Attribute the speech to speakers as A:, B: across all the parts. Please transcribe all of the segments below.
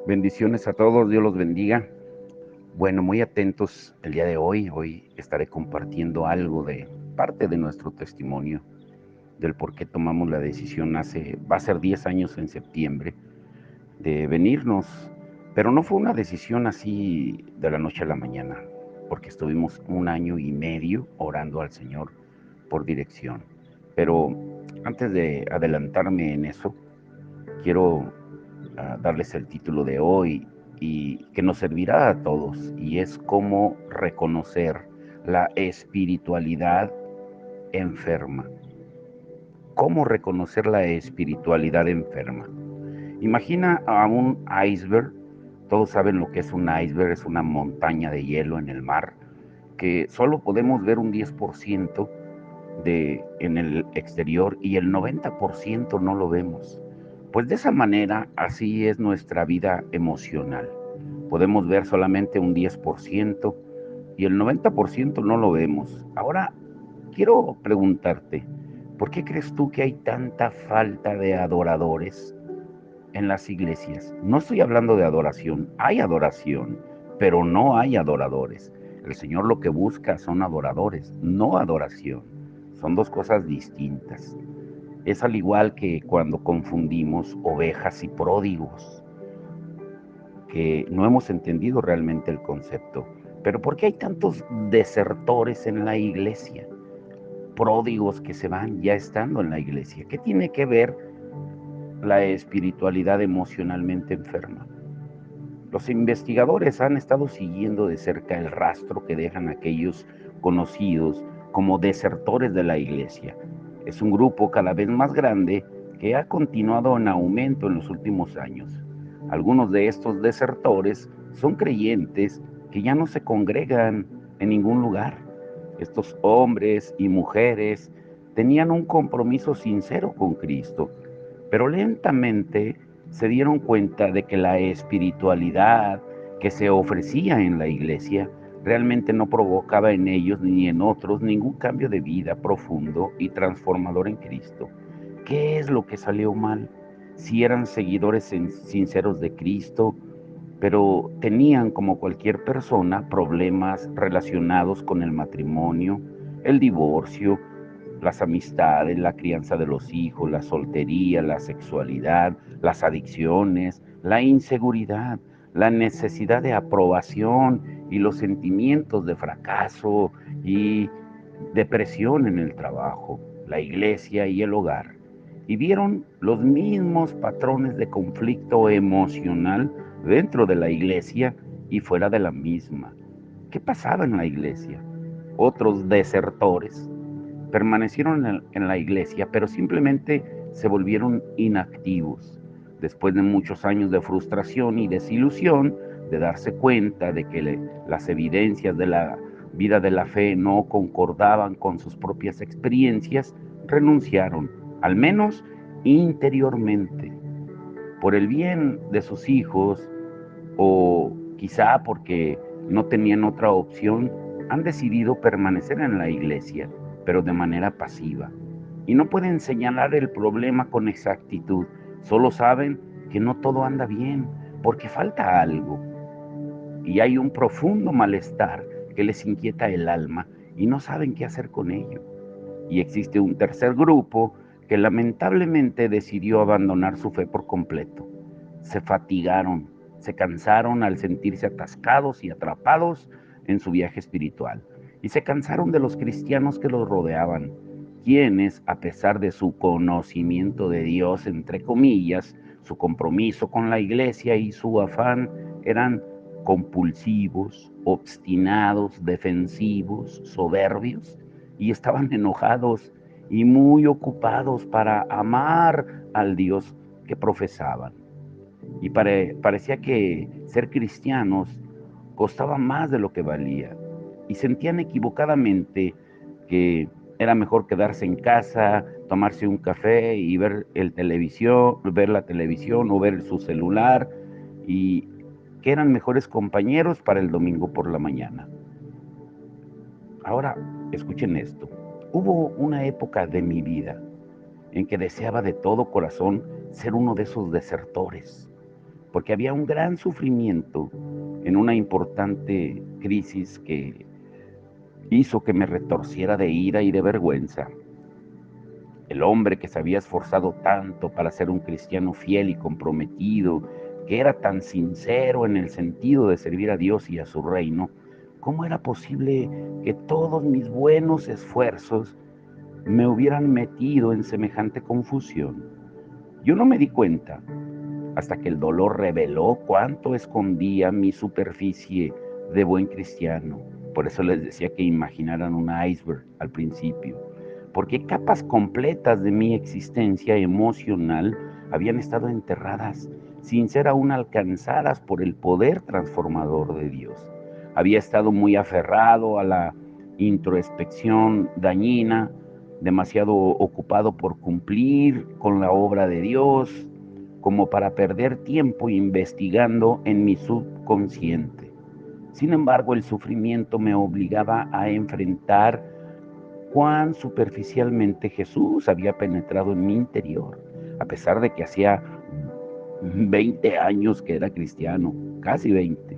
A: Bendiciones a todos, Dios los bendiga. Bueno, muy atentos el día de hoy. Hoy estaré compartiendo algo de parte de nuestro testimonio, del por qué tomamos la decisión va a ser 10 años en septiembre, de venirnos. Pero no fue una decisión así de la noche a la mañana, porque estuvimos 1 año y medio orando al Señor por dirección. Pero antes de adelantarme en eso, quiero darles el título de hoy y que nos servirá a todos, y es cómo reconocer la espiritualidad enferma. ¿Cómo reconocer la espiritualidad enferma? Imagina a un iceberg. Todos saben lo que es un iceberg, es una montaña de hielo en el mar, que solo podemos ver un 10% en el exterior y el 90% no lo vemos. Pues de esa manera, así es nuestra vida emocional. Podemos ver solamente un 10% y el 90% no lo vemos. Ahora, quiero preguntarte, ¿por qué crees tú que hay tanta falta de adoradores en las iglesias? No estoy hablando de adoración, hay adoración, pero no hay adoradores. El Señor lo que busca son adoradores, no adoración. Son dos cosas distintas. Es al igual que cuando confundimos ovejas y pródigos, que no hemos entendido realmente el concepto. Pero ¿por qué hay tantos desertores en la iglesia? Pródigos que se van ya estando en la iglesia. ¿Qué tiene que ver la espiritualidad emocionalmente enferma? Los investigadores han estado siguiendo de cerca el rastro que dejan aquellos conocidos como desertores de la iglesia. Es un grupo cada vez más grande que ha continuado en aumento en los últimos años. Algunos de estos desertores son creyentes que ya no se congregan en ningún lugar. Estos hombres y mujeres tenían un compromiso sincero con Cristo, pero lentamente se dieron cuenta de que la espiritualidad que se ofrecía en la iglesia realmente no provocaba en ellos ni en otros ningún cambio de vida profundo y transformador en Cristo. ¿Qué es lo que salió mal? Si eran seguidores sinceros de Cristo, pero tenían, como cualquier persona, problemas relacionados con el matrimonio, el divorcio, las amistades, la crianza de los hijos, la soltería, la sexualidad, las adicciones, la inseguridad, la necesidad de aprobación y los sentimientos de fracaso y depresión en el trabajo, la iglesia y el hogar. Y vieron los mismos patrones de conflicto emocional dentro de la iglesia y fuera de la misma. ¿Qué pasaba en la iglesia? Otros desertores permanecieron en la iglesia, pero simplemente se volvieron inactivos. Después de muchos años de frustración y desilusión, de darse cuenta de que las evidencias de la vida de la fe no concordaban con sus propias experiencias, renunciaron, al menos interiormente, por el bien de sus hijos o quizá porque no tenían otra opción. Han decidido permanecer en la iglesia, pero de manera pasiva. Y no pueden señalar el problema con exactitud, solo saben que no todo anda bien, porque falta algo. Y hay un profundo malestar que les inquieta el alma y no saben qué hacer con ello. Y existe un tercer grupo que lamentablemente decidió abandonar su fe por completo. Se fatigaron, se cansaron al sentirse atascados y atrapados en su viaje espiritual. Y se cansaron de los cristianos que los rodeaban, quienes, a pesar de su conocimiento de Dios, entre comillas, su compromiso con la iglesia y su afán, eran compulsivos, obstinados, defensivos, soberbios, y estaban enojados y muy ocupados para amar al Dios que profesaban. Y parecía que ser cristianos costaba más de lo que valía. Y sentían equivocadamente que era mejor quedarse en casa, tomarse un café y ver la televisión o ver su celular, y que eran mejores compañeros para el domingo por la mañana. Ahora, escuchen esto. Hubo una época de mi vida en que deseaba de todo corazón ser uno de esos desertores, porque había un gran sufrimiento en una importante crisis que hizo que me retorciera de ira y de vergüenza. El hombre que se había esforzado tanto para ser un cristiano fiel y comprometido, que era tan sincero en el sentido de servir a Dios y a su reino, ¿cómo era posible que todos mis buenos esfuerzos me hubieran metido en semejante confusión? Yo no me di cuenta hasta que el dolor reveló cuánto escondía mi superficie de buen cristiano. Por eso les decía que imaginaran un iceberg al principio, porque capas completas de mi existencia emocional habían estado enterradas sin ser aún alcanzadas por el poder transformador de Dios. Había estado muy aferrado a la introspección dañina, demasiado ocupado por cumplir con la obra de Dios, como para perder tiempo investigando en mi subconsciente. Sin embargo, el sufrimiento me obligaba a enfrentar cuán superficialmente Jesús había penetrado en mi interior, a pesar de que hacía 20 años que era cristiano, casi 20.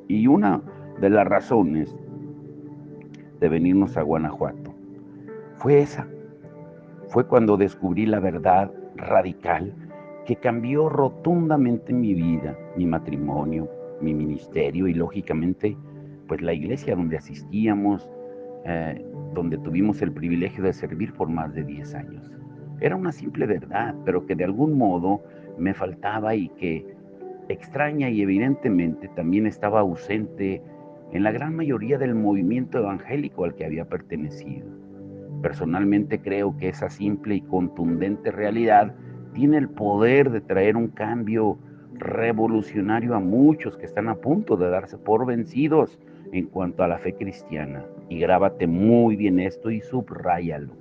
A: Y una de las razones de venirnos a Guanajuato fue esa. Fue cuando descubrí la verdad radical que cambió rotundamente mi vida, mi matrimonio, mi ministerio y lógicamente pues la iglesia donde asistíamos, donde tuvimos el privilegio de servir por más de 10 años. Era una simple verdad, pero que de algún modo me faltaba y que extraña y evidentemente también estaba ausente en la gran mayoría del movimiento evangélico al que había pertenecido. Personalmente creo que esa simple y contundente realidad tiene el poder de traer un cambio revolucionario a muchos que están a punto de darse por vencidos en cuanto a la fe cristiana. Y grábate muy bien esto y subráyalo.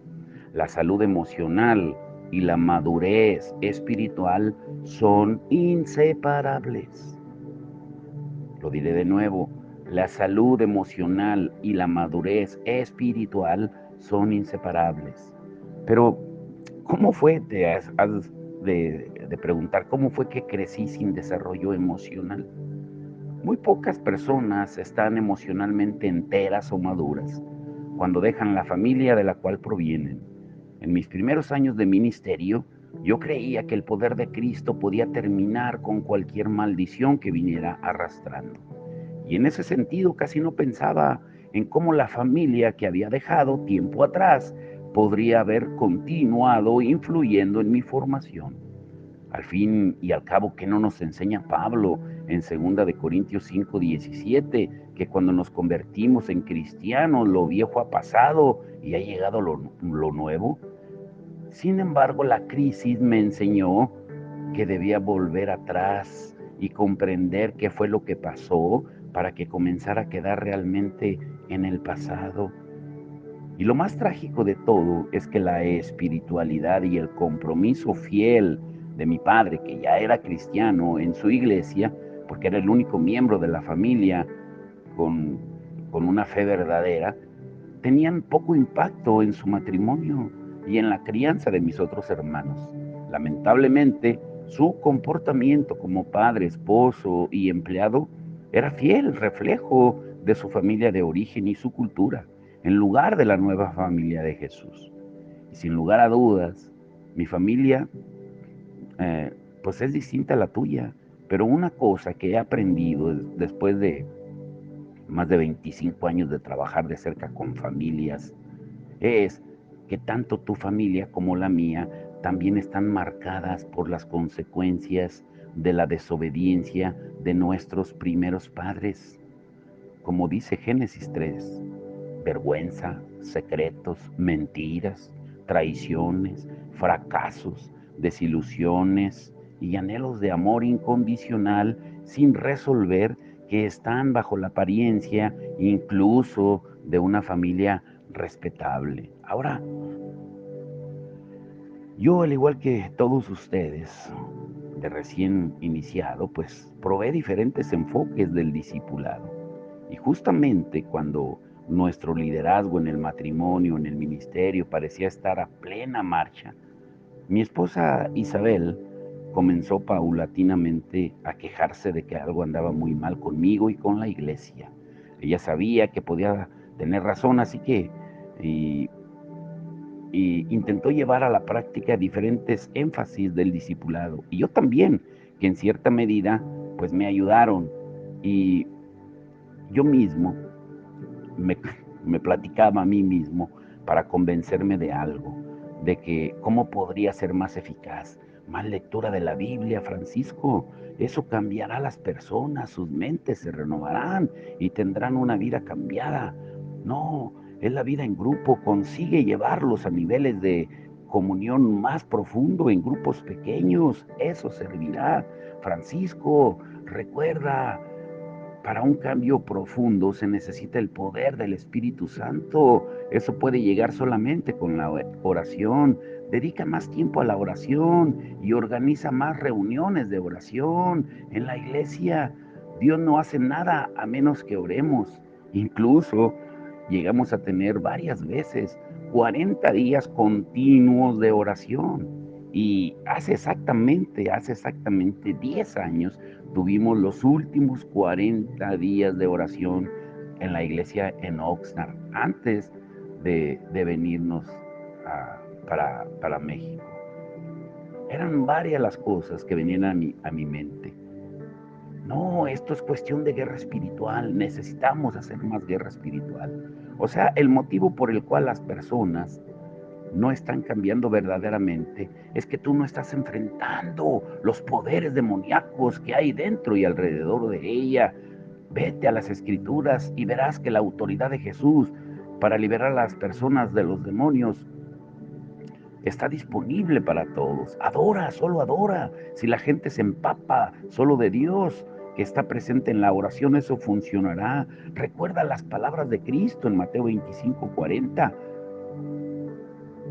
A: La salud emocional y la madurez espiritual son inseparables. Lo diré de nuevo, la salud emocional y la madurez espiritual son inseparables. Pero, ¿cómo fue? Te has de preguntar, ¿cómo fue que crecí sin desarrollo emocional? Muy pocas personas están emocionalmente enteras o maduras cuando dejan la familia de la cual provienen. En mis primeros años de ministerio, yo creía que el poder de Cristo podía terminar con cualquier maldición que viniera arrastrando. Y en ese sentido casi no pensaba en cómo la familia que había dejado tiempo atrás podría haber continuado influyendo en mi formación. Al fin y al cabo, ¿qué no nos enseña Pablo en 2 Corintios 5:17? Que cuando nos convertimos en cristianos, lo viejo ha pasado y ha llegado lo nuevo. Sin embargo, la crisis me enseñó que debía volver atrás y comprender qué fue lo que pasó para que comenzara a quedar realmente en el pasado. Y lo más trágico de todo es que la espiritualidad y el compromiso fiel de mi padre, que ya era cristiano en su iglesia, porque era el único miembro de la familia con, con una fe verdadera, tenían poco impacto en su matrimonio y en la crianza de mis otros hermanos. Lamentablemente, su comportamiento como padre, esposo y empleado era fiel reflejo de su familia de origen y su cultura, en lugar de la nueva familia de Jesús. Y sin lugar a dudas, mi familia eh, pues es distinta a la tuya, pero una cosa que he aprendido después de más de 25 años de trabajar de cerca con familias es que tanto tu familia como la mía también están marcadas por las consecuencias de la desobediencia de nuestros primeros padres. Como dice Génesis 3, vergüenza, secretos, mentiras, traiciones, fracasos, desilusiones y anhelos de amor incondicional sin resolver que están bajo la apariencia incluso de una familia respetable. Ahora, yo al igual que todos ustedes, de recién iniciado, pues probé diferentes enfoques del discipulado. Y justamente cuando nuestro liderazgo en el matrimonio, en el ministerio, parecía estar a plena marcha, mi esposa Isabel comenzó paulatinamente a quejarse de que algo andaba muy mal conmigo y con la iglesia. Ella sabía que podía tener razón, así que y, y intentó llevar a la práctica diferentes énfasis del discipulado. Y yo también, que en cierta medida, pues me ayudaron. Y yo mismo me, me platicaba a mí mismo para convencerme de algo, de que cómo podría ser más eficaz. Más lectura de la Biblia, Francisco. Eso cambiará a las personas, sus mentes se renovarán y tendrán una vida cambiada. No, es la vida en grupo, consigue llevarlos a niveles de comunión más profundo en grupos pequeños. Eso servirá. Francisco, recuerda, para un cambio profundo se necesita el poder del Espíritu Santo. Eso puede llegar solamente con la oración. Dedica más tiempo a la oración y organiza más reuniones de oración en la iglesia. Dios no hace nada a menos que oremos. Incluso llegamos a tener varias veces 40 días continuos de oración. Y hace exactamente 10 años, tuvimos los últimos 40 días de oración en la iglesia en Oxnard, antes de venirnos para México. Eran varias las cosas que venían a mi mente. No, esto es cuestión de guerra espiritual, necesitamos hacer más guerra espiritual. O sea, el motivo por el cual las personas no están cambiando verdaderamente es que tú no estás enfrentando los poderes demoníacos que hay dentro y alrededor de ella. Vete a las escrituras y verás que la autoridad de Jesús para liberar a las personas de los demonios está disponible para todos. Adora, solo adora. Si la gente se empapa solo de Dios, que está presente en la oración, eso funcionará. Recuerda las palabras de Cristo en Mateo 25:40.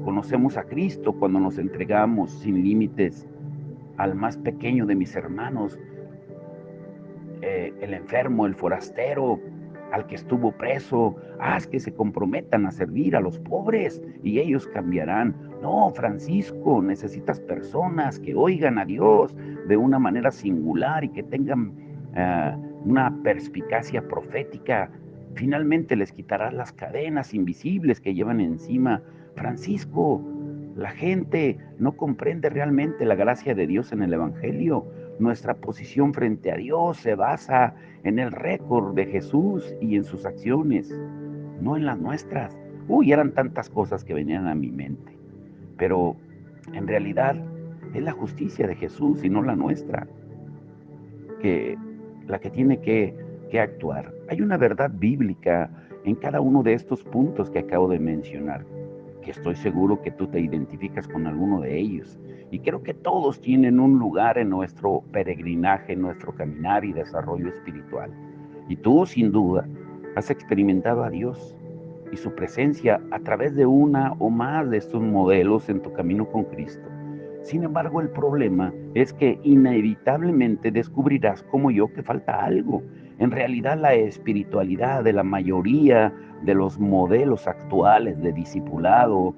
A: Conocemos a Cristo cuando nos entregamos sin límites al más pequeño de mis hermanos, el enfermo, el forastero, al que estuvo preso. Haz que se comprometan a servir a los pobres y ellos cambiarán. No, Francisco, necesitas personas que oigan a Dios de una manera singular y que tengan una perspicacia profética. Finalmente les quitarás las cadenas invisibles que llevan encima. Francisco, la gente no comprende realmente la gracia de Dios en el Evangelio. Nuestra posición frente a Dios se basa en el récord de Jesús y en sus acciones, no en las nuestras. Uy, eran tantas cosas que venían a mi mente, pero en realidad es la justicia de Jesús y no la nuestra, que la que tiene que actuar. Hay una verdad bíblica en cada uno de estos puntos que acabo de mencionar, que estoy seguro que tú te identificas con alguno de ellos. Y creo que todos tienen un lugar en nuestro peregrinaje, en nuestro caminar y desarrollo espiritual. Y tú, sin duda, has experimentado a Dios y su presencia a través de una o más de estos modelos en tu camino con Cristo. Sin embargo, el problema es que inevitablemente descubrirás, como yo, que falta algo. En realidad, la espiritualidad de la mayoría de los modelos actuales de discipulado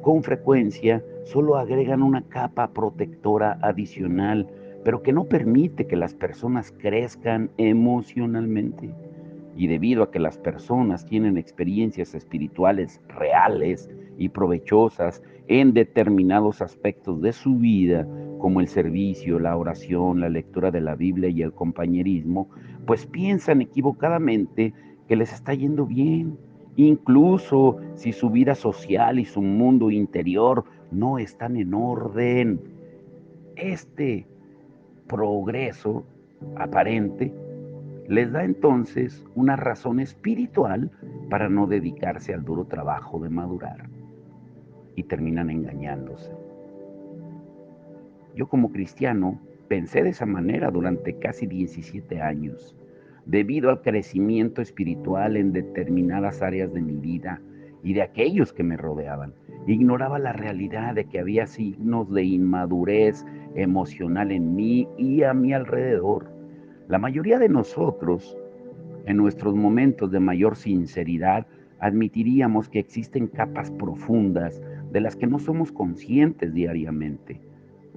A: con frecuencia solo agregan una capa protectora adicional, pero que no permite que las personas crezcan emocionalmente. Y debido a que las personas tienen experiencias espirituales reales y provechosas en determinados aspectos de su vida, como el servicio, la oración, la lectura de la Biblia y el compañerismo, pues piensan equivocadamente que les está yendo bien, incluso si su vida social y su mundo interior no están en orden. Este progreso aparente les da entonces una razón espiritual para no dedicarse al duro trabajo de madurar y terminan engañándose. Yo como cristiano pensé de esa manera durante casi 17 años, debido al crecimiento espiritual en determinadas áreas de mi vida y de aquellos que me rodeaban. Ignoraba la realidad de que había signos de inmadurez emocional en mí y a mi alrededor. La mayoría de nosotros, en nuestros momentos de mayor sinceridad, admitiríamos que existen capas profundas de las que no somos conscientes diariamente,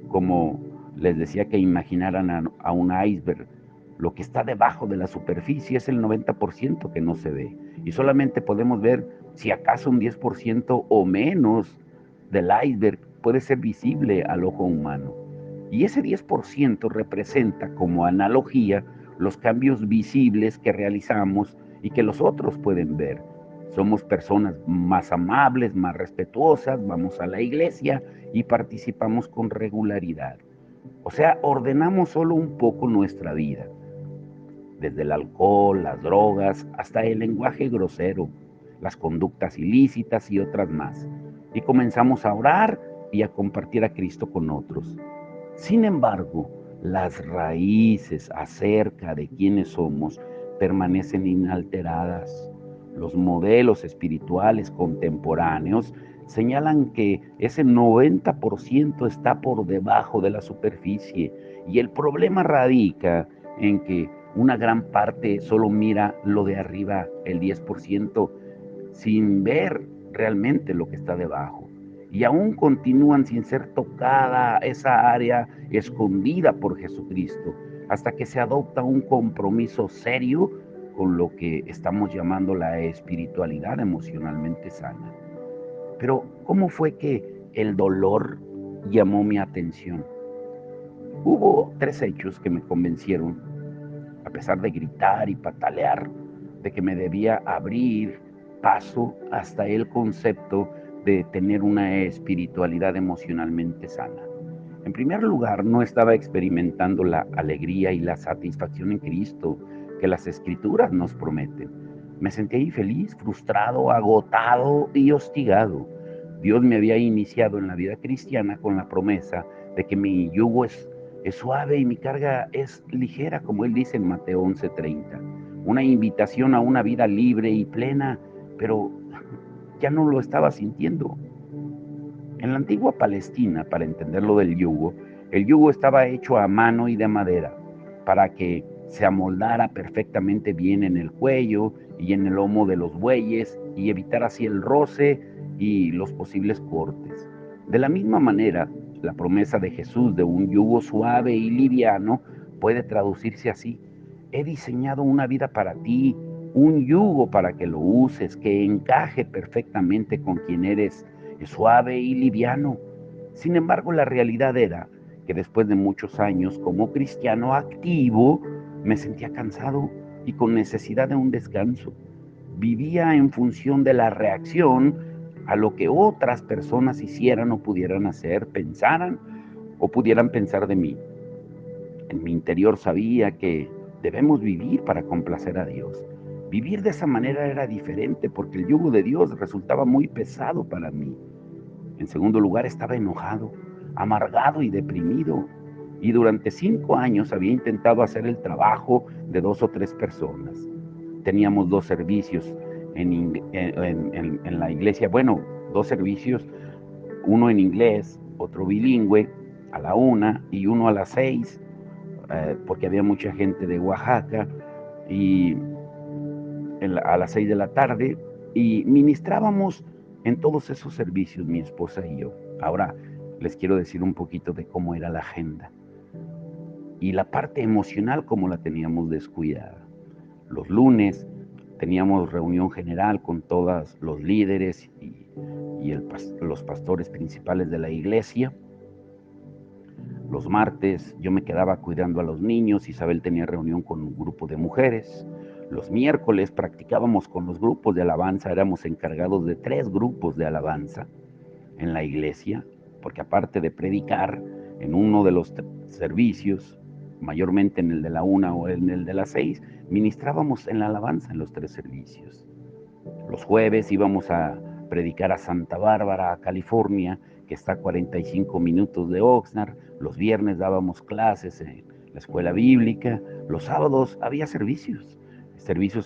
A: como Les decía que imaginaran a un iceberg. Lo que está debajo de la superficie es el 90% que no se ve. Y solamente podemos ver si acaso un 10% o menos del iceberg puede ser visible al ojo humano. Y ese 10% representa como analogía los cambios visibles que realizamos y que los otros pueden ver. Somos personas más amables, más respetuosas, vamos a la iglesia y participamos con regularidad. O sea, ordenamos solo un poco nuestra vida, desde el alcohol, las drogas, hasta el lenguaje grosero, las conductas ilícitas y otras más. Y comenzamos a orar y a compartir a Cristo con otros. Sin embargo, las raíces acerca de quiénes somos permanecen inalteradas. Los modelos espirituales contemporáneos señalan que ese 90% está por debajo de la superficie y el problema radica en que una gran parte solo mira lo de arriba, el 10%, sin ver realmente lo que está debajo. Y aún continúan sin ser tocada esa área escondida por Jesucristo, hasta que se adopta un compromiso serio con lo que estamos llamando la espiritualidad emocionalmente sana. Pero, ¿cómo fue que el dolor llamó mi atención? Hubo 3 hechos que me convencieron, a pesar de gritar y patalear, de que me debía abrir paso hasta el concepto de tener una espiritualidad emocionalmente sana. En primer lugar, no estaba experimentando la alegría y la satisfacción en Cristo que las Escrituras nos prometen. Me sentía infeliz, frustrado, agotado y hostigado. Dios me había iniciado en la vida cristiana con la promesa de que mi yugo es suave y mi carga es ligera, como Él dice en Mateo 11:30. Una invitación a una vida libre y plena, pero ya no lo estaba sintiendo. En la antigua Palestina, para entender lo del yugo, el yugo estaba hecho a mano y de madera, para que se amoldara perfectamente bien en el cuello y en el lomo de los bueyes y evitar así el roce y los posibles cortes. De la misma manera, la promesa de Jesús de un yugo suave y liviano puede traducirse así: he diseñado una vida para ti, un yugo para que lo uses, que encaje perfectamente con quien eres, es suave y liviano. Sin embargo, la realidad era que después de muchos años como cristiano activo, me sentía cansado y con necesidad de un descanso. Vivía en función de la reacción a lo que otras personas hicieran o pudieran hacer, pensaran o pudieran pensar de mí. En mi interior sabía que debemos vivir para complacer a Dios. Vivir de esa manera era diferente porque el yugo de Dios resultaba muy pesado para mí. En segundo lugar, estaba enojado, amargado y deprimido. Y durante 5 años había intentado hacer el trabajo de 2 o 3 personas. Teníamos 2 servicios en la iglesia. Bueno, 2 servicios, uno en inglés, otro bilingüe, a la 1 y uno a las 6, porque había mucha gente de Oaxaca, y a las 6 de la tarde, y ministrábamos en todos esos servicios, mi esposa y yo. Ahora les quiero decir un poquito de cómo era la agenda y la parte emocional, cómo la teníamos descuidada. Los lunes teníamos reunión general con todos los líderes y los pastores principales de la iglesia. Los martes yo me quedaba cuidando a los niños, Isabel tenía reunión con un grupo de mujeres. Los miércoles practicábamos con los grupos de alabanza, éramos encargados de 3 grupos de alabanza en la iglesia, porque aparte de predicar en uno de los servicios, mayormente en el de la 1 o en el de las 6, ministrábamos en la alabanza en los 3 servicios. Los jueves íbamos a predicar a Santa Bárbara, California, que está a 45 minutos de Oxnard. Los viernes dábamos clases en la escuela bíblica. Los sábados había servicios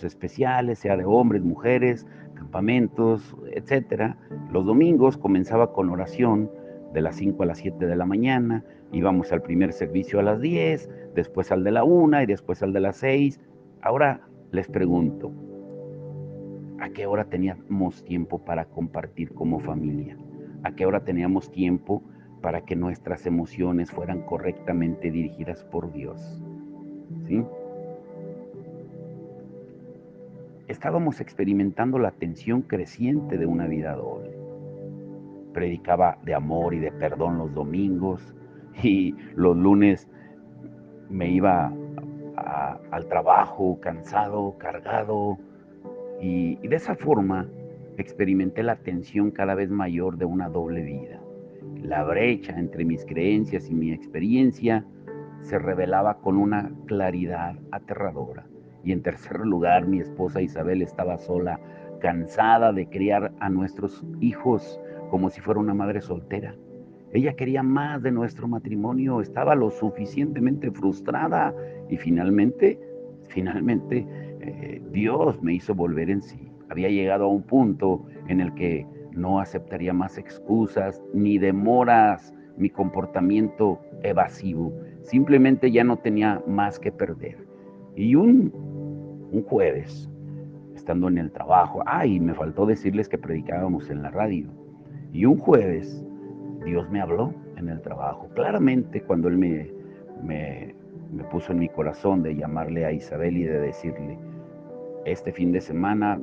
A: especiales, sea de hombres, mujeres, campamentos, etcétera. Los domingos comenzaba con oración de las 5 a las 7 de la mañana. Íbamos al primer servicio a las 10, después al de la 1 y después al de las 6. Ahora les pregunto, ¿a qué hora teníamos tiempo para compartir como familia? ¿A qué hora teníamos tiempo para que nuestras emociones fueran correctamente dirigidas por Dios. ¿Sí? Estábamos experimentando la tensión creciente de una vida doble. Predicaba de amor y de perdón los domingos y los lunes me iba al trabajo cansado, cargado, y de esa forma experimenté la tensión cada vez mayor de una doble vida. La brecha entre mis creencias y mi experiencia se revelaba con una claridad aterradora. Y en tercer lugar, mi esposa Isabel estaba sola, cansada de criar a nuestros hijos como si fuera una madre soltera. Ella quería más de nuestro matrimonio, estaba lo suficientemente frustrada y finalmente, Dios me hizo volver en sí. Había llegado a un punto en el que no aceptaría más excusas ni demoras, mi comportamiento evasivo. Simplemente ya no tenía más que perder. Y un jueves, estando en el trabajo, y me faltó decirles que predicábamos en la radio. Y un jueves, Dios me habló en el trabajo. Claramente, cuando Él me puso en mi corazón de llamarle a Isabel y de decirle, este fin de semana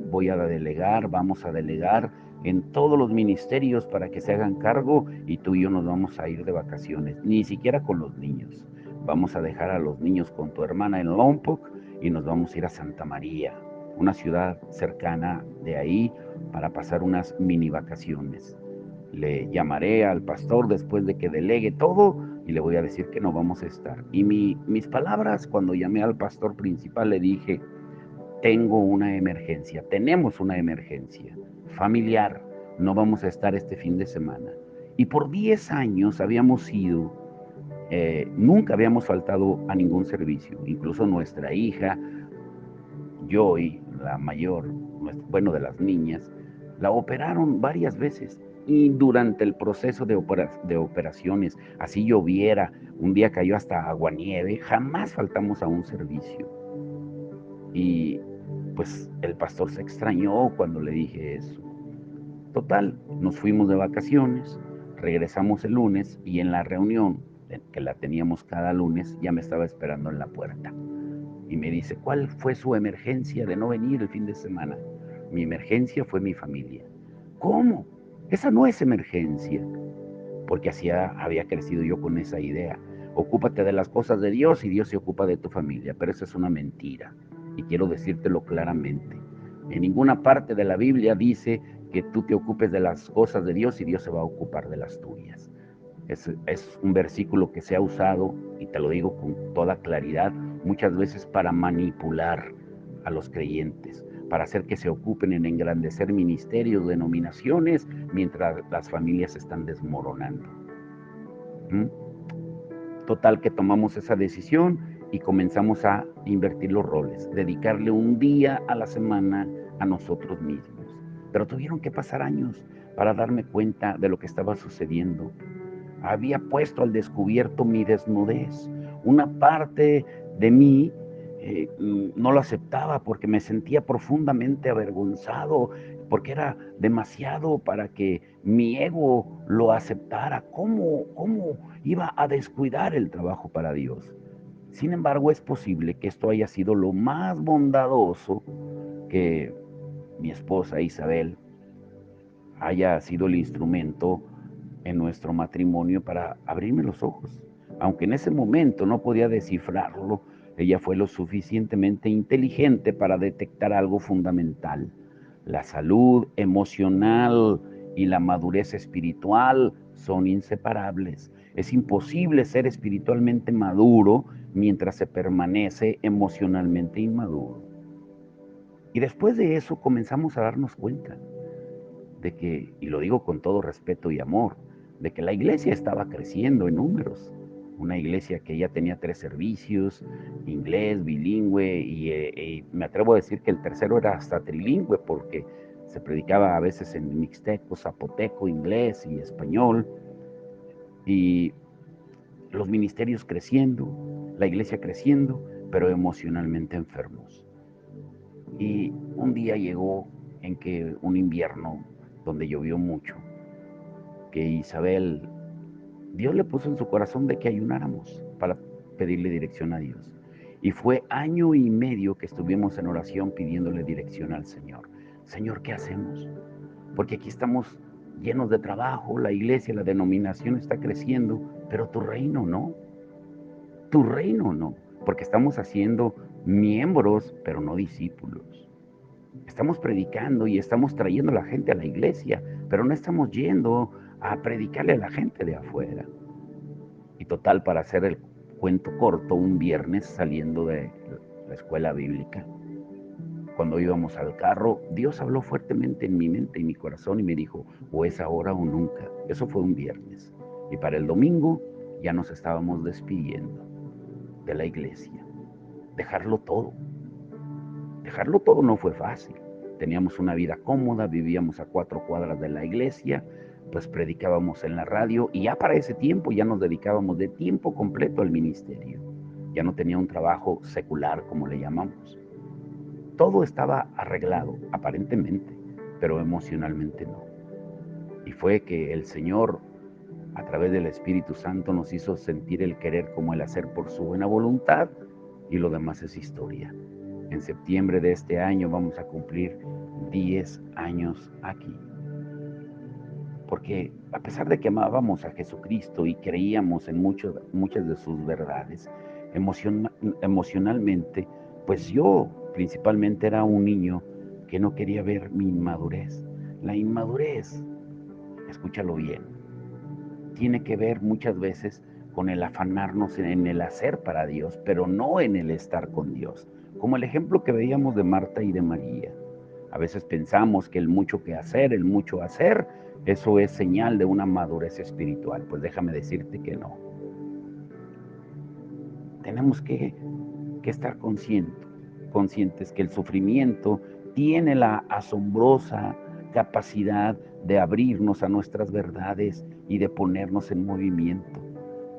A: vamos a delegar en todos los ministerios para que se hagan cargo y tú y yo nos vamos a ir de vacaciones, ni siquiera con los niños. Vamos a dejar a los niños con tu hermana en Lompoc y nos vamos a ir a Santa María, una ciudad cercana de ahí, para pasar unas mini vacaciones. Le llamaré al pastor después de que delegue todo y le voy a decir que no vamos a estar. Y mis palabras cuando llamé al pastor principal le dije, tengo una emergencia, tenemos una emergencia familiar, no vamos a estar este fin de semana. Y por 10 años habíamos ido, nunca habíamos faltado a ningún servicio, incluso nuestra hija, Joy, la mayor, bueno, de las niñas, la operaron varias veces. Y durante el proceso de operaciones, así lloviera, un día cayó hasta aguanieve, jamás faltamos a un servicio. Y pues el pastor se extrañó cuando le dije eso. Total, nos fuimos de vacaciones, regresamos el lunes y en la reunión, que la teníamos cada lunes, ya me estaba esperando en la puerta. Y me dice, ¿cuál fue su emergencia de no venir el fin de semana? Mi emergencia fue mi familia. ¿Cómo? Esa no es emergencia. Porque así había crecido yo con esa idea. Ocúpate de las cosas de Dios y Dios se ocupa de tu familia. Pero eso es una mentira. Y quiero decírtelo claramente. En ninguna parte de la Biblia dice que tú te ocupes de las cosas de Dios y Dios se va a ocupar de las tuyas. Es un versículo que se ha usado, y te lo digo con toda claridad, muchas veces para manipular a los creyentes, para hacer que se ocupen en engrandecer ministerios, denominaciones, mientras las familias se están desmoronando. ¿Mm? Total que tomamos esa decisión y comenzamos a invertir los roles, dedicarle un día a la semana a nosotros mismos. Pero tuvieron que pasar años para darme cuenta de lo que estaba sucediendo. Había puesto al descubierto mi desnudez. Una parte de mí no lo aceptaba porque me sentía profundamente avergonzado, porque era demasiado para que mi ego lo aceptara. ¿Cómo iba a descuidar el trabajo para Dios? Sin embargo, es posible que esto haya sido lo más bondadoso que mi esposa Isabel haya sido el instrumento en nuestro matrimonio para abrirme los ojos. Aunque en ese momento no podía descifrarlo, ella fue lo suficientemente inteligente para detectar algo fundamental. La salud emocional y la madurez espiritual son inseparables. Es imposible ser espiritualmente maduro mientras se permanece emocionalmente inmaduro. Y después de eso comenzamos a darnos cuenta de que, y lo digo con todo respeto y amor, de que la iglesia estaba creciendo en números. Una iglesia que ya tenía 3 servicios, inglés, bilingüe, y me atrevo a decir que el tercero era hasta trilingüe, porque se predicaba a veces en mixteco, zapoteco, inglés y español, y los ministerios creciendo, la iglesia creciendo, pero emocionalmente enfermos. Y un día llegó en que un invierno donde llovió mucho, que Isabel Dios le puso en su corazón de que ayunáramos para pedirle dirección a Dios. Y fue 1 año y medio que estuvimos en oración pidiéndole dirección al Señor. Señor, ¿qué hacemos? Porque aquí estamos llenos de trabajo, la iglesia, la denominación está creciendo, pero tu reino no, tu reino no, porque estamos haciendo miembros, pero no discípulos. Estamos predicando y estamos trayendo a la gente a la iglesia, pero no estamos yendo a predicarle a la gente de afuera. Y total, para hacer el cuento corto, un viernes saliendo de la escuela bíblica, cuando íbamos al carro, Dios habló fuertemente en mi mente y mi corazón y me dijo, o es ahora o nunca. Eso fue un viernes. Y para el domingo ya nos estábamos despidiendo de la iglesia. Dejarlo todo. Dejarlo todo no fue fácil. Teníamos una vida cómoda, vivíamos a 4 cuadras de la iglesia, pues predicábamos en la radio y ya para ese tiempo ya nos dedicábamos de tiempo completo al ministerio. Ya no tenía un trabajo secular, como le llamamos. Todo estaba arreglado, aparentemente, pero emocionalmente no. Y fue que el Señor, a través del Espíritu Santo, nos hizo sentir el querer como el hacer por su buena voluntad, y lo demás es historia. En septiembre de este año vamos a cumplir 10 años aquí. Porque a pesar de que amábamos a Jesucristo y creíamos en muchas de sus verdades, emocionalmente, pues yo principalmente era un niño que no quería ver mi inmadurez. La inmadurez, escúchalo bien, tiene que ver muchas veces con el afanarnos en el hacer para Dios, pero no en el estar con Dios. Como el ejemplo que veíamos de Marta y de María. A veces pensamos que el mucho que hacer, el mucho hacer, eso es señal de una madurez espiritual. Pues déjame decirte que no. Tenemos que estar conscientes que el sufrimiento tiene la asombrosa capacidad de abrirnos a nuestras verdades y de ponernos en movimiento.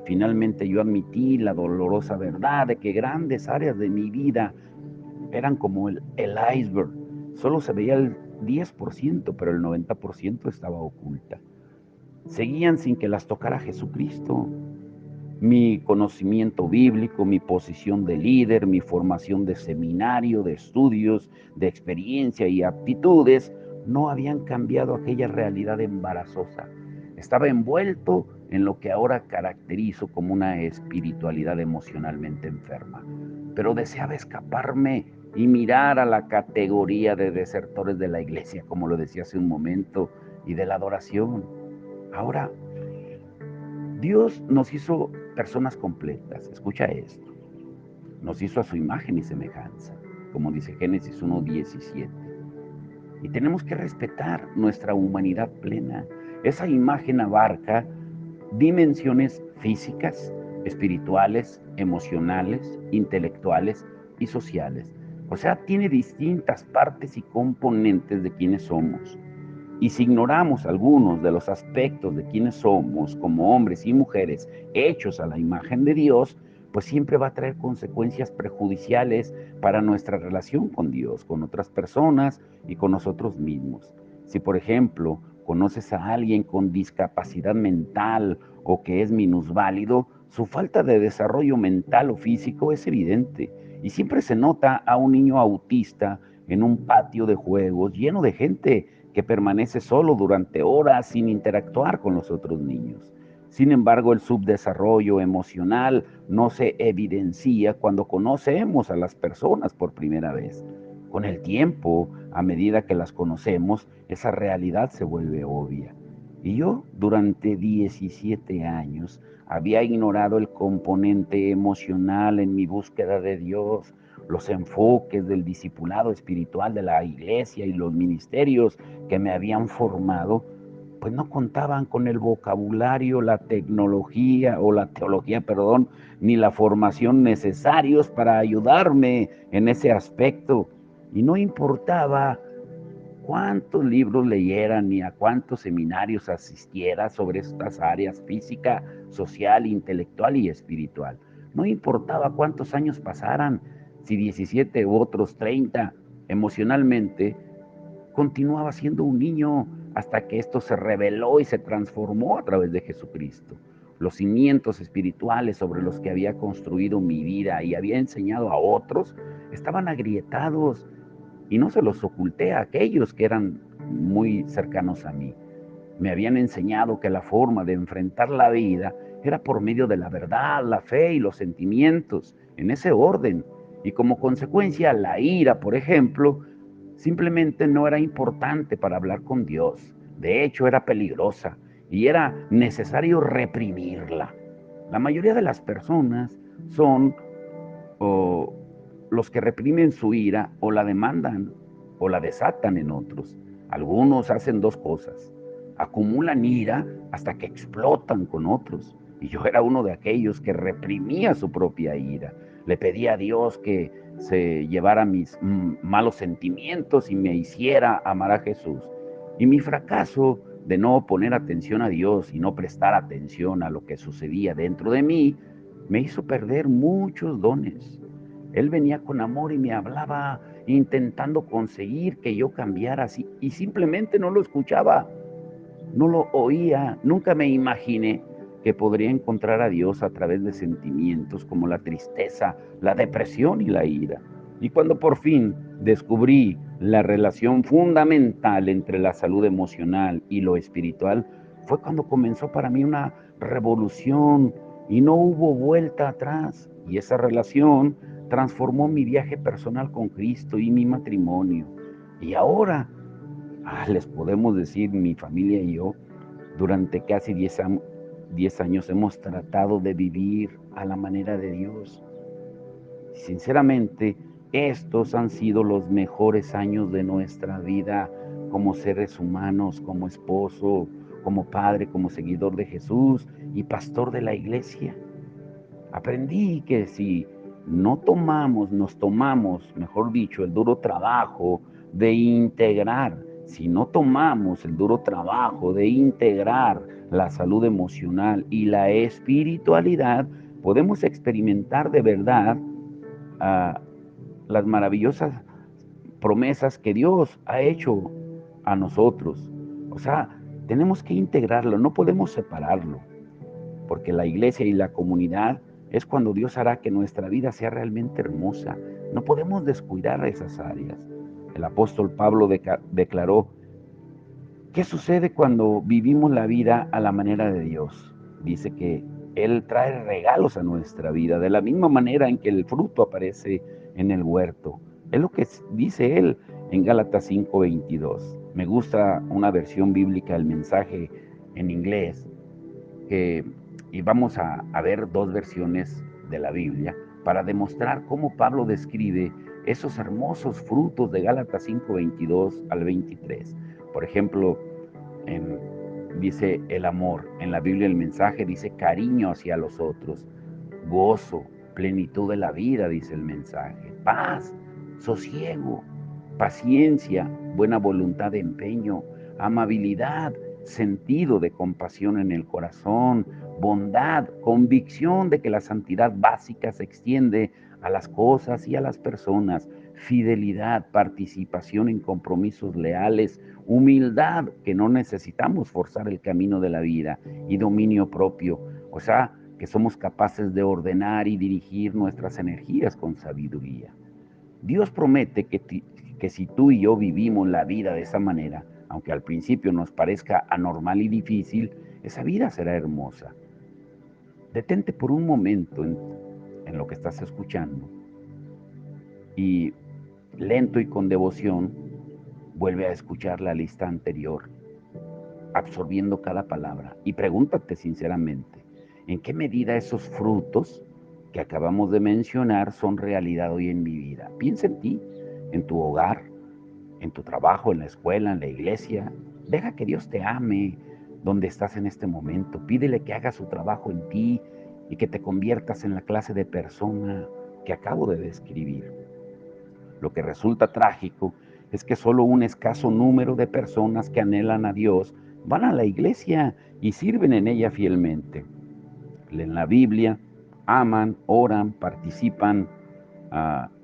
A: Finalmente yo admití la dolorosa verdad de que grandes áreas de mi vida eran como el iceberg. Solo se veía el 10%, pero el 90% estaba oculta. Seguían sin que las tocara Jesucristo. Mi conocimiento bíblico, mi posición de líder, mi formación de seminario, de estudios, de experiencia y aptitudes no habían cambiado aquella realidad embarazosa. Estaba envuelto en lo que ahora caracterizo como una espiritualidad emocionalmente enferma. Pero deseaba escaparme y mirar a la categoría de desertores de la iglesia, como lo decía hace un momento, y de la adoración. Ahora Dios nos hizo personas completas. Escucha esto. Nos hizo a su imagen y semejanza, como dice Génesis 1:17. Y tenemos que respetar nuestra humanidad plena. Esa imagen abarca dimensiones físicas, espirituales, emocionales, intelectuales y sociales. O sea, tiene distintas partes y componentes de quienes somos. Y si ignoramos algunos de los aspectos de quienes somos como hombres y mujeres hechos a la imagen de Dios, pues siempre va a traer consecuencias perjudiciales para nuestra relación con Dios, con otras personas y con nosotros mismos. Si, por ejemplo, conoces a alguien con discapacidad mental o que es minusválido, su falta de desarrollo mental o físico es evidente. Y siempre se nota a un niño autista en un patio de juegos lleno de gente que permanece solo durante horas sin interactuar con los otros niños. Sin embargo, el subdesarrollo emocional no se evidencia cuando conocemos a las personas por primera vez. Con el tiempo, a medida que las conocemos, esa realidad se vuelve obvia. Y yo, durante 17 años, había ignorado el componente emocional en mi búsqueda de Dios, los enfoques del discipulado espiritual de la iglesia y los ministerios que me habían formado, pues no contaban con el vocabulario, la tecnología o la teología, perdón, ni la formación necesarios para ayudarme en ese aspecto. Y no importaba cuántos libros leyera ni a cuántos seminarios asistiera sobre estas áreas física, social, intelectual y espiritual. No importaba cuántos años pasaran, si 17 u otros 30, emocionalmente continuaba siendo un niño hasta que esto se reveló y se transformó a través de Jesucristo. los cimientos espirituales sobre los que había construido mi vida y había enseñado a otros, estaban agrietados y no se los oculté a aquellos que eran muy cercanos a mí. Me habían enseñado que la forma de enfrentar la vida era por medio de la verdad, la fe y los sentimientos, en ese orden. Y como consecuencia, la ira, por ejemplo, simplemente no era importante para hablar con Dios. De hecho, era peligrosa y era necesario reprimirla. La mayoría de las personas son o los que reprimen su ira o la demandan o la desatan en otros. Algunos hacen dos cosas: acumulan ira hasta que explotan con otros. Y yo era uno de aquellos que reprimía su propia ira. Le pedía a Dios que se llevara mis malos sentimientos y me hiciera amar a Jesús. Y mi fracaso de no poner atención a Dios y no prestar atención a lo que sucedía dentro de mí me hizo perder muchos dones. Él venía con amor y me hablaba intentando conseguir que yo cambiara así y simplemente no lo escuchaba, no lo oía. Nunca me imaginé que podría encontrar a Dios a través de sentimientos como la tristeza, la depresión y la ira. Y cuando por fin descubrí la relación fundamental entre la salud emocional y lo espiritual, fue cuando comenzó para mí una revolución y no hubo vuelta atrás. Y esa relación transformó mi viaje personal con Cristo y mi matrimonio. Y ahora, les podemos decir, mi familia y yo, durante casi 10 años hemos tratado de vivir a la manera de Dios. Sinceramente, estos han sido los mejores años de nuestra vida como seres humanos, como esposo, como padre, como seguidor de Jesús y pastor de la iglesia. Aprendí que si nos tomamos, mejor dicho, el duro trabajo de integrar, si no tomamos el duro trabajo de integrar la salud emocional y la espiritualidad, podemos experimentar de verdad ah, las maravillosas promesas que Dios ha hecho a nosotros. O sea, tenemos que integrarlo, no podemos separarlo, porque la iglesia y la comunidad es cuando Dios hará que nuestra vida sea realmente hermosa. No podemos descuidar esas áreas. El apóstol Pablo declaró: ¿qué sucede cuando vivimos la vida a la manera de Dios? Dice que Él trae regalos a nuestra vida, de la misma manera en que el fruto aparece en el huerto. Es lo que dice Él en Gálatas 5:22. Me gusta una versión bíblica del mensaje en inglés, que, y vamos a ver dos versiones de la Biblia para demostrar cómo Pablo describe esos hermosos frutos de Gálatas 5:22 al 23. Por ejemplo, en, dice el amor, en la Biblia el mensaje dice cariño hacia los otros, gozo, plenitud de la vida, dice el mensaje, paz, sosiego, paciencia, buena voluntad de empeño, amabilidad, sentido de compasión en el corazón, bondad, convicción de que la santidad básica se extiende a las cosas y a las personas, fidelidad, participación en compromisos leales, humildad, que no necesitamos forzar el camino de la vida, y dominio propio, o sea, que somos capaces de ordenar y dirigir nuestras energías con sabiduría. Dios promete que si tú y yo vivimos la vida de esa manera, aunque al principio nos parezca anormal y difícil, esa vida será hermosa. Detente por un momento en lo que estás escuchando y lento y con devoción vuelve a escuchar la lista anterior, absorbiendo cada palabra, y pregúntate sinceramente, ¿en qué medida esos frutos que acabamos de mencionar son realidad hoy en mi vida? Piensa en ti, en tu hogar, en tu trabajo, en la escuela, en la iglesia. Deja que Dios te ame donde estás en este momento. Pídele que haga su trabajo en ti y que te conviertas en la clase de persona que acabo de describir. Lo que resulta trágico es que solo un escaso número de personas que anhelan a Dios van a la iglesia y sirven en ella fielmente. Leen la Biblia, aman, oran, participan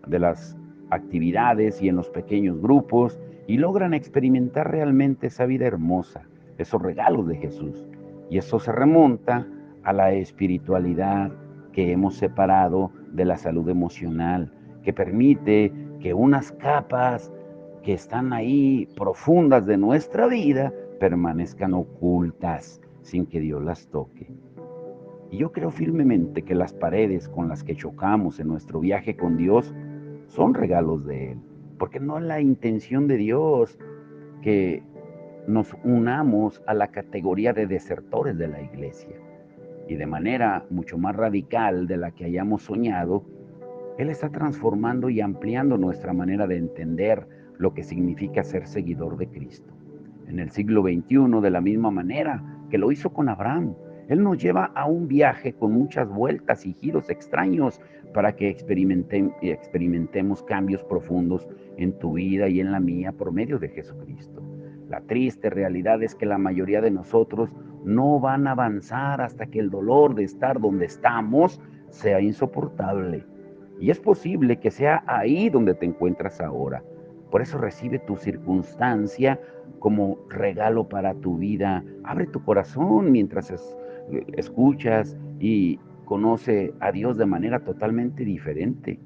A: de las actividades y en los pequeños grupos y logran experimentar realmente esa vida hermosa, esos regalos de Jesús. Y eso se remonta a la espiritualidad que hemos separado de la salud emocional, que permite que unas capas que están ahí profundas de nuestra vida permanezcan ocultas sin que Dios las toque. Y yo creo firmemente que las paredes con las que chocamos en nuestro viaje con Dios son regalos de Él, porque no es la intención de Dios que nos unamos a la categoría de desertores de la iglesia. Y de manera mucho más radical de la que hayamos soñado, Él está transformando y ampliando nuestra manera de entender lo que significa ser seguidor de Cristo. En el siglo XXI, de la misma manera que lo hizo con Abraham, Él nos lleva a un viaje con muchas vueltas y giros extraños para que experimentemos cambios profundos en tu vida y en la mía por medio de Jesucristo. La triste realidad es que la mayoría de nosotros no van a avanzar hasta que el dolor de estar donde estamos sea insoportable. Y es posible que sea ahí donde te encuentras ahora. Por eso recibe tu circunstancia como regalo para tu vida. Abre tu corazón mientras escuchas y conoce a Dios de manera totalmente diferente.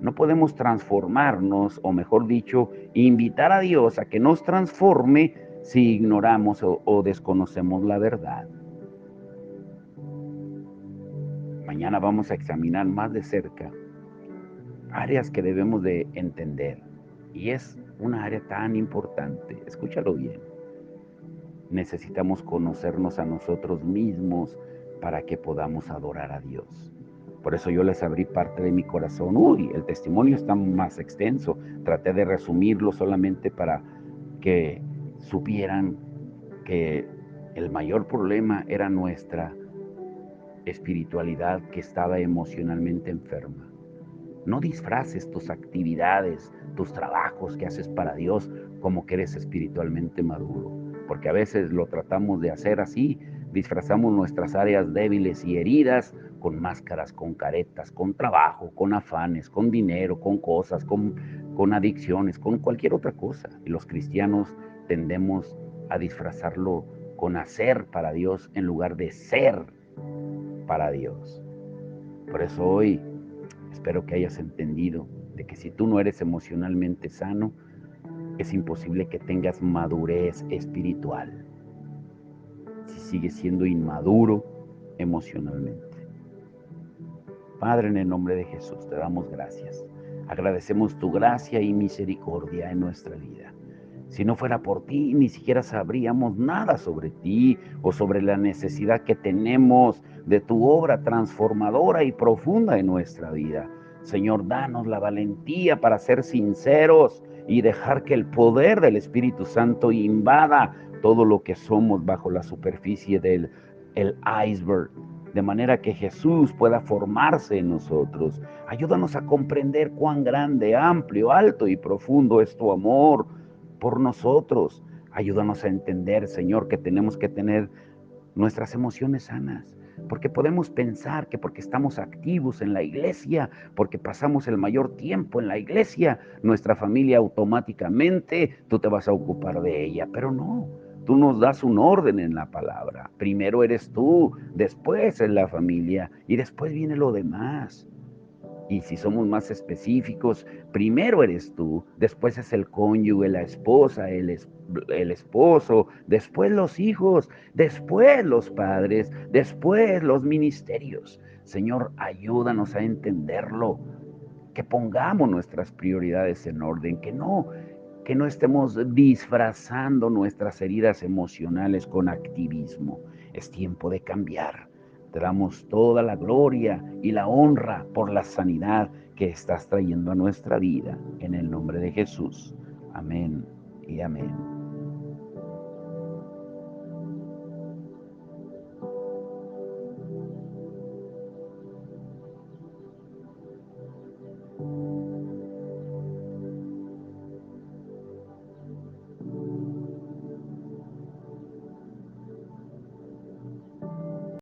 A: No podemos transformarnos, o mejor dicho, invitar a Dios a que nos transforme si ignoramos o desconocemos la verdad. Mañana vamos a examinar más de cerca áreas que debemos de entender. Y es una área tan importante. Escúchalo bien. Necesitamos conocernos a nosotros mismos para que podamos adorar a Dios. Por eso yo les abrí parte de mi corazón. El testimonio está más extenso. Traté de resumirlo solamente para que supieran que el mayor problema era nuestra espiritualidad que estaba emocionalmente enferma. No disfraces tus actividades, tus trabajos que haces para Dios como que eres espiritualmente maduro, porque a veces lo tratamos de hacer así, disfrazamos nuestras áreas débiles y heridas con máscaras, con caretas, con trabajo, con afanes, con dinero, con cosas, con adicciones, con cualquier otra cosa. Y los cristianos tendemos a disfrazarlo con hacer para Dios en lugar de ser para Dios. Por eso hoy espero que hayas entendido de que si tú no eres emocionalmente sano, es imposible que tengas madurez espiritual. Si sigues siendo inmaduro emocionalmente. Padre, en el nombre de Jesús, te damos gracias. Agradecemos tu gracia y misericordia en nuestra vida. Si no fuera por ti, ni siquiera sabríamos nada sobre ti o sobre la necesidad que tenemos de tu obra transformadora y profunda en nuestra vida. Señor, danos la valentía para ser sinceros y dejar que el poder del Espíritu Santo invada todo lo que somos bajo la superficie del iceberg, de manera que Jesús pueda formarse en nosotros. Ayúdanos a comprender cuán grande, amplio, alto y profundo es tu amor por nosotros. Ayúdanos a entender, Señor, que tenemos que tener nuestras emociones sanas, porque podemos pensar que porque estamos activos en la iglesia, porque pasamos el mayor tiempo en la iglesia, nuestra familia automáticamente, tú te vas a ocupar de ella, pero no. Tú nos das un orden en la palabra. Primero eres tú, después es la familia y después viene lo demás. Y si somos más específicos, primero eres tú, después es el cónyuge, la esposa, el esposo, después los hijos, después los padres, después los ministerios. Señor, ayúdanos a entenderlo, que pongamos nuestras prioridades en orden, que no estemos disfrazando nuestras heridas emocionales con activismo. Es tiempo de cambiar. Te damos toda la gloria y la honra por la sanidad que estás trayendo a nuestra vida. En el nombre de Jesús. Amén y amén.